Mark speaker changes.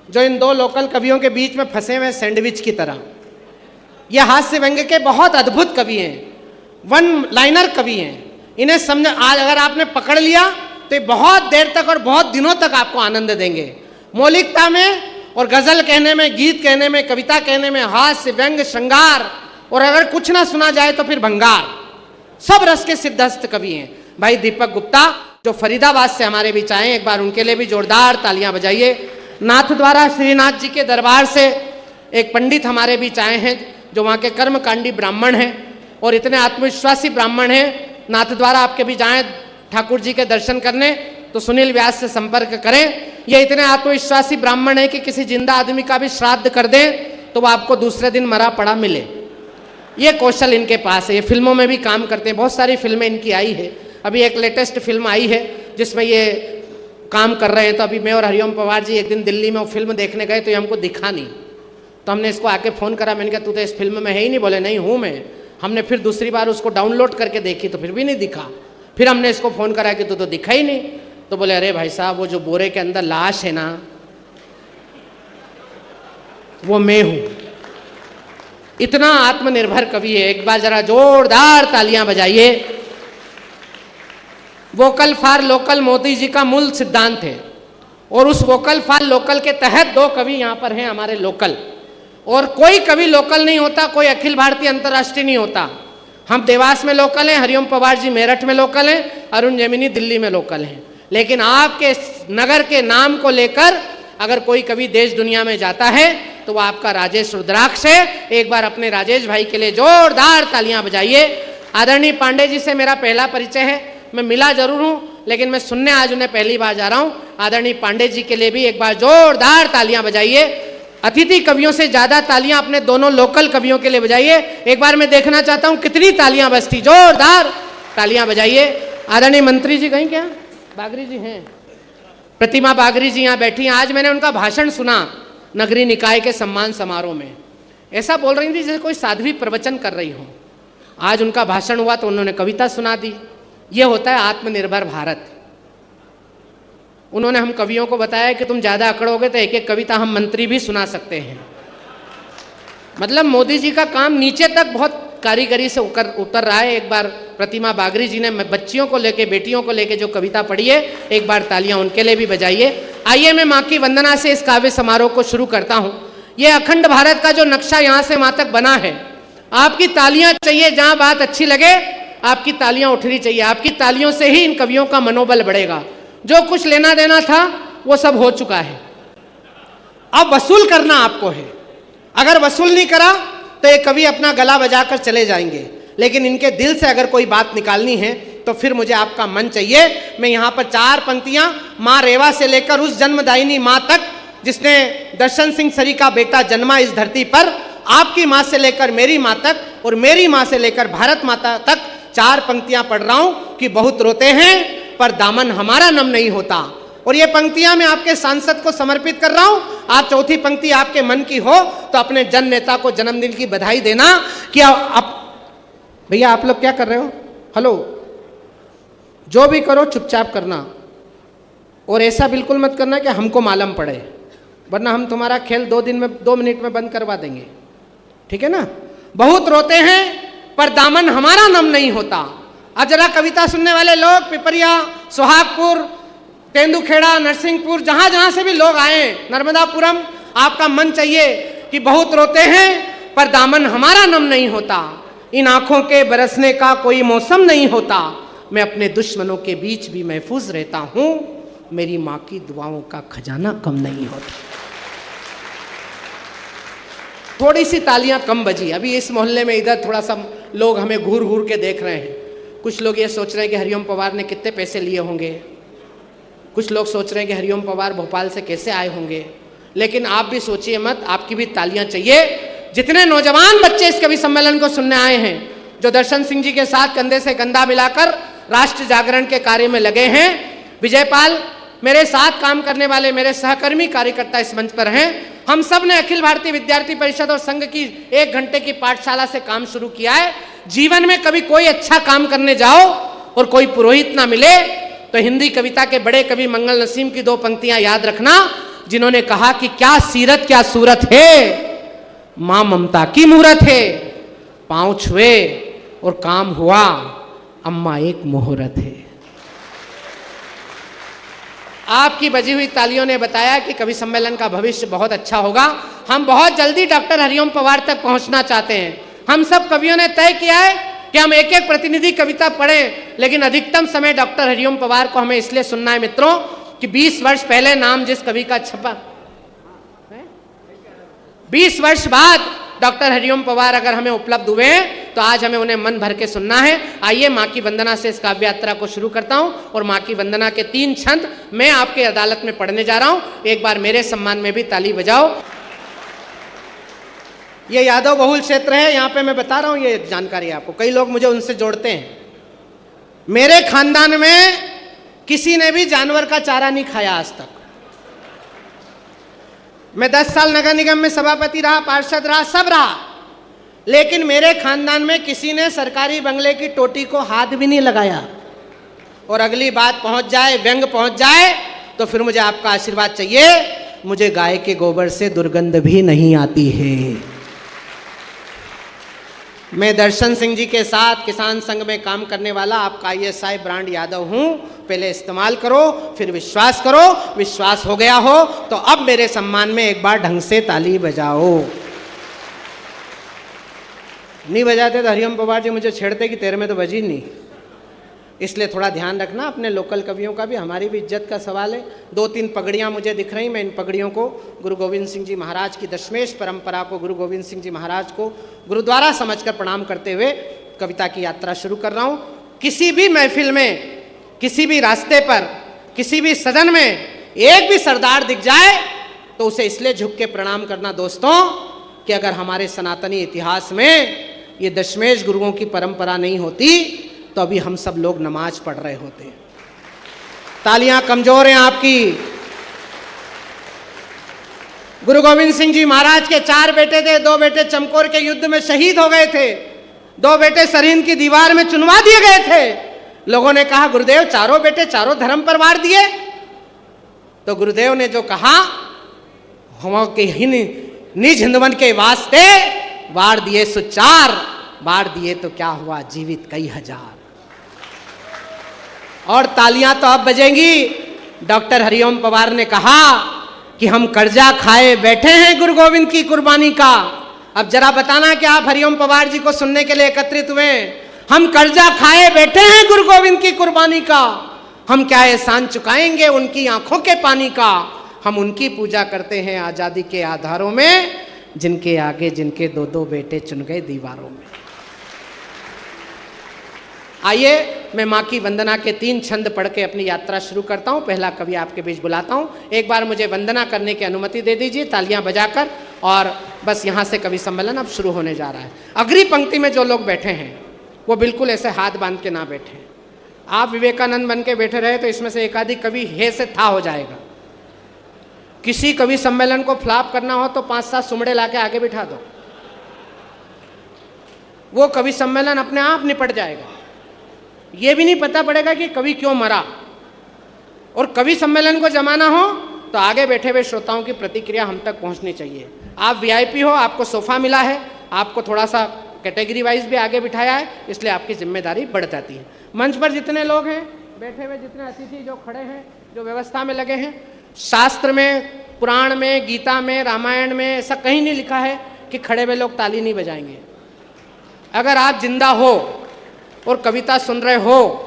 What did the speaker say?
Speaker 1: जो इन दो लोकल कवियों के बीच में फंसे हुए सैंडविच की तरह। ये हास्य व्यंग्य के बहुत अद्भुत कवि हैं, वन लाइनर कवि हैं। इन्हें समझ आज अगर आपने पकड़ लिया तो ये बहुत देर तक और बहुत दिनों तक आपको आनंद देंगे। मौलिकता में और गजल कहने में, गीत कहने में, कविता कहने में, हास्य व्यंग्य श्रृंगार, और अगर कुछ ना सुना जाए तो फिर भंगार, सब रस के सिद्धस्त कवि हैं। भाई दीपक गुप्ता जो फरीदाबाद से हमारे बीच आए, एक बार उनके लिए भी जोरदार तालियां बजाइए। नाथद्वारा श्रीनाथ जी के दरबार से एक पंडित हमारे बीच आए हैं जो वहाँ के कर्मकांडी ब्राह्मण हैं और इतने आत्मविश्वासी ब्राह्मण हैं। नाथद्वारा आपके बीच आए ठाकुर जी के दर्शन करने तो सुनील व्यास से संपर्क करें। ये इतने आत्मविश्वासी ब्राह्मण हैं कि किसी जिंदा आदमी का भी श्राद्ध कर दें तो वो आपको दूसरे दिन मरा पड़ा मिले। ये कौशल इनके पास है। ये फिल्मों में भी काम करते हैं, बहुत सारी फिल्में इनकी आई है। अभी एक लेटेस्ट फिल्म आई है जिसमें ये काम कर रहे हैं। तो अभी मैं और हरिओम पवार जी एक दिन दिल्ली में वो फिल्म देखने गए तो ये हमको दिखा नहीं, तो हमने इसको आके फ़ोन करा। मैंने कहा तू तो इस फिल्म में है ही नहीं। बोले नहीं हूँ मैं। हमने फिर दूसरी बार उसको डाउनलोड करके देखी तो फिर भी नहीं दिखा। फिर हमने इसको फ़ोन करा कि तू तो दिखा ही नहीं। तो बोले अरे भाई साहब वो जो बोरे के अंदर लाश है ना वो मैं हूँ। इतना आत्मनिर्भर कवि है। एक बार जरा जोरदार तालियां बजाइए। Vocal for local Modi ji का मूल सिद्धांत है और उस वोकल फॉर लोकल के तहत दो कवि यहाँ पर हैं हमारे लोकल। और कोई कवि लोकल नहीं होता, कोई अखिल भारतीय अंतर्राष्ट्रीय नहीं होता। हम देवास में लोकल हैं, हरिओम पवार जी मेरठ में लोकल हैं, अरुण जेमिनी दिल्ली में लोकल हैं। लेकिन आपके नगर के नाम को लेकर अगर कोई कवि देश दुनिया में जाता है तो वो आपका राजेश रुद्राक्ष है। एक बार अपने राजेश भाई के लिए जोरदार तालियां बजाइए। आदरणीय पांडे जी से मेरा पहला परिचय है, मैं मिला जरूर हूँ लेकिन मैं सुनने आज उन्हें पहली बार जा रहा हूँ। आदरणीय पांडे जी के लिए भी एक बार जोरदार तालियां बजाइए। अतिथि कवियों से ज्यादा तालियां अपने दोनों लोकल कवियों के लिए बजाइए। एक बार मैं देखना चाहता हूँ कितनी तालियां बजती। जोरदार तालियां बजाइए। आदरणीय मंत्री जी कहीं क्या? बागरी जी हैं, प्रतिमा बागरी जी यहाँ बैठी हैं। आज मैंने उनका भाषण सुना नगरीय निकाय के सम्मान समारोह में। ऐसा बोल रही थी जैसे कोई साध्वी प्रवचन कर रही हो। आज उनका भाषण हुआ तो उन्होंने कविता सुना दी। ये होता है आत्मनिर्भर भारत। उन्होंने हम कवियों को बताया कि तुम ज़्यादा अकड़ोगे तो एक एक कविता हम मंत्री भी सुना सकते हैं। मतलब मोदी जी का काम नीचे तक बहुत कारीगरी से उतर रहा है। एक बार प्रतिमा बागरी जी ने बच्चियों को लेके, बेटियों को लेके जो कविता पढ़ी है, एक बार तालियां उनके लिए भी बजाइए। आइए मैं माँ की वंदना से इस काव्य समारोह को शुरू करता हूँ। ये अखंड भारत का जो नक्शा यहाँ से वहाँ तक बना है, आपकी तालियां चाहिए। जहाँ बात अच्छी लगे आपकी तालियां उठनी चाहिए। आपकी तालियों से ही इन कवियों का मनोबल बढ़ेगा। जो कुछ लेना देना था वो सब हो चुका है, अब वसूल करना आपको है। अगर वसूल नहीं करा तो ये कवि अपना गला बजाकर चले जाएंगे, लेकिन इनके दिल से अगर कोई बात निकालनी है तो फिर मुझे आपका मन चाहिए। मैं यहाँ पर 4 पंक्तियाँ माँ रेवा से लेकर उस जन्मदायिनी माँ तक जिसने दर्शन सिंह सरी का बेटा जन्मा इस धरती पर, आपकी माँ से लेकर मेरी माँ तक और मेरी माँ से लेकर भारत माता तक 4 पंक्तियाँ पढ़ रहा हूँ कि बहुत रोते हैं पर दामन हमारा नम नहीं होता। और ये पंक्तियां मैं आपके सांसद को समर्पित कर रहा हूं। आप चौथी पंक्ति आपके मन की हो तो अपने जन नेता को जन्मदिन की बधाई देना कि आप भैया आप लोग क्या कर रहे हो? हेलो, जो भी करो चुपचाप करना और ऐसा बिल्कुल मत करना कि हमको मालूम पड़े, वरना हम तुम्हारा खेल 2 मिनट में बंद करवा देंगे। ठीक है ना? बहुत रोते हैं पर दामन हमारा नम नहीं होता। अब जरा कविता सुनने वाले लोग पिपरिया, सुहागपुर, तेंदुखेड़ा, नरसिंहपुर, जहां जहां से भी लोग आए, नर्मदापुरम, आपका मन चाहिए कि बहुत रोते हैं पर दामन हमारा नम नहीं होता। इन आंखों के बरसने का कोई मौसम नहीं होता। मैं अपने दुश्मनों के बीच भी महफूज रहता हूं। मेरी माँ की दुआओं का खजाना कम नहीं होता। थोड़ी सी तालियां कम बजी। अभी इस मोहल्ले में इधर थोड़ा सा लोग हमें घूर घूर के देख रहे हैं। कुछ लोग ये सोच रहे हैं कि हरिओम पवार ने कितने पैसे लिए होंगे। कुछ लोग सोच रहे हैं कि हरिओम पवार भोपाल से कैसे आए होंगे। लेकिन आप भी सोचिए मत, आपकी भी तालियां चाहिए। जितने नौजवान बच्चे इस कवि सम्मेलन को सुनने आए हैं, जो दर्शन सिंह जी के साथ कंधे से कंधा मिलाकर राष्ट्र जागरण के कार्य में लगे हैं, विजयपाल, मेरे साथ काम करने वाले मेरे सहकर्मी कार्यकर्ता इस मंच पर हैं। हम सब ने अखिल भारतीय विद्यार्थी परिषद और संघ की 1 घंटे की पाठशाला से काम शुरू किया है। जीवन में कभी कोई अच्छा काम करने जाओ और कोई पुरोहित ना मिले तो हिंदी कविता के बड़े कवि मंगल नसीम की 2 पंक्तियां याद रखना। जिन्होंने कहा कि क्या सीरत क्या सूरत है, मां ममता की मूरत है, पांव छुए और काम हुआ, अम्मा एक मुहूर्त है। आपकी बजी हुई तालियों ने बताया कि कवि सम्मेलन का भविष्य बहुत अच्छा होगा। हम बहुत जल्दी डॉक्टर हरिओम पवार तक पहुंचना चाहते हैं। हम सब कवियों ने तय किया है कि हम एक एक प्रतिनिधि कविता पढ़ें, लेकिन अधिकतम समय डॉक्टर हरिओम पवार को हमें इसलिए सुनना है मित्रों कि 20 वर्ष पहले नाम जिस कवि का छपा, 20 वर्ष बाद डॉक्टर हरिओम पवार अगर हमें उपलब्ध हुए हैं तो आज हमें उन्हें मन भर के सुनना है। आइए मां की वंदना से इस काव्य यात्रा को शुरू करता हूं और मां की वंदना के 3 छंद मैं आपके अदालत में पढ़ने जा रहा हूं। एक बार मेरे सम्मान में भी ताली बजाओ। ये यादव बहुल क्षेत्र है, यहां पे मैं बता रहा हूं ये जानकारी आपको, कई लोग मुझे उनसे जोड़ते हैं। मेरे खानदान में किसी ने भी जानवर का चारा नहीं खाया आज तक। मैं 10 साल नगर निगम में सभापति रहा, पार्षद रहा, सब रहा, लेकिन मेरे खानदान में किसी ने सरकारी बंगले की टोटी को हाथ भी नहीं लगाया। और अगली बात पहुंच जाए, व्यंग पहुंच जाए, तो फिर मुझे आपका आशीर्वाद चाहिए। मुझे गाय के गोबर से दुर्गंध भी नहीं आती है। मैं दर्शन सिंह जी के साथ किसान संघ में काम करने वाला आपका ISI ब्रांड यादव हूं। पहले इस्तेमाल करो, फिर विश्वास करो। विश्वास हो गया हो तो अब मेरे सम्मान में एक बार ढंग से ताली बजाओ। नहीं बजाते तो हरिओम पवार जी मुझे छेड़ते कि तेरे में तो बजी नहीं। इसलिए थोड़ा ध्यान रखना अपने लोकल कवियों का भी, हमारी भी इज्जत का सवाल है। 2-3 पगड़ियाँ मुझे दिख रही, मैं इन पगड़ियों को गुरु गोविंद सिंह जी महाराज की दशमेश परंपरा को, गुरु गोविंद सिंह जी महाराज को गुरुद्वारा समझकर प्रणाम करते हुए कविता की यात्रा शुरू कर रहा हूँ। किसी भी महफिल में, किसी भी रास्ते पर, किसी भी सदन में एक भी सरदार दिख जाए तो उसे इसलिए झुक के प्रणाम करना दोस्तों कि अगर हमारे सनातनी इतिहास में ये दशमेश गुरुओं की परंपरा नहीं होती तो अभी हम सब लोग नमाज पढ़ रहे होते। तालियां कमजोर हैं आपकी। गुरु गोविंद सिंह जी महाराज के 4 बेटे थे, 2 बेटे चमकौर के युद्ध में शहीद हो गए थे, 2 बेटे सरहिंद की दीवार में चुनवा दिए गए थे। लोगों ने कहा गुरुदेव चारों बेटे चारों धर्म पर वार दिए, तो गुरुदेव ने जो कहा हम के ही निज हिंदवन के वास्ते वार दिए सुचार, वार दिए तो क्या हुआ जीवित कई हजार। और तालियां तो अब बजेंगी। डॉक्टर हरिओम पवार ने कहा कि हम कर्जा खाए बैठे हैं गुरु गोविंद की कुर्बानी का। अब जरा बताना कि आप हरिओम पवार जी को सुनने के लिए एकत्रित हुए। हम कर्जा खाए बैठे हैं गुरु गोविंद की कुर्बानी का, हम क्या एहसान चुकाएंगे उनकी आंखों के पानी का। हम उनकी पूजा करते हैं आजादी के आधारों में, जिनके आगे जिनके 2-2 बेटे चुन गए दीवारों में। आइए मैं मां की वंदना के 3 छंद पढ़ के अपनी यात्रा शुरू करता हूं। पहला कवि आपके बीच बुलाता हूं। एक बार मुझे वंदना करने की अनुमति दे दीजिए तालियां बजाकर, और बस यहां से कवि सम्मेलन अब शुरू होने जा रहा है। अगली पंक्ति में जो लोग बैठे हैं वो बिल्कुल ऐसे हाथ बांध के ना बैठे। आप विवेकानंद बन के बैठे रहे तो इसमें से एक आधी कवि हे से था हो जाएगा। किसी कवि सम्मेलन को फ्लॉप करना हो तो 5-7 सुमड़े लाके आगे बिठा दो, वो कवि सम्मेलन अपने आप निपट जाएगा। ये भी नहीं पता पड़ेगा कि कवि क्यों मरा। और कवि सम्मेलन को जमाना हो तो आगे बैठे हुए श्रोताओं की प्रतिक्रिया हम तक पहुंचनी चाहिए। आप VIP हो, आपको सोफा मिला है, आपको थोड़ा सा कैटेगरी वाइज भी आगे बिठाया है, इसलिए आपकी जिम्मेदारी बढ़ जाती है। मंच पर जितने लोग हैं बैठे हुए, जितने अतिथि जो खड़े हैं, जो व्यवस्था में लगे हैं, शास्त्र में, पुराण में, गीता में, रामायण में ऐसा कहीं नहीं लिखा है कि खड़े हुए लोग ताली नहीं बजाएंगे। अगर आप जिंदा हो और कविता सुन रहे हो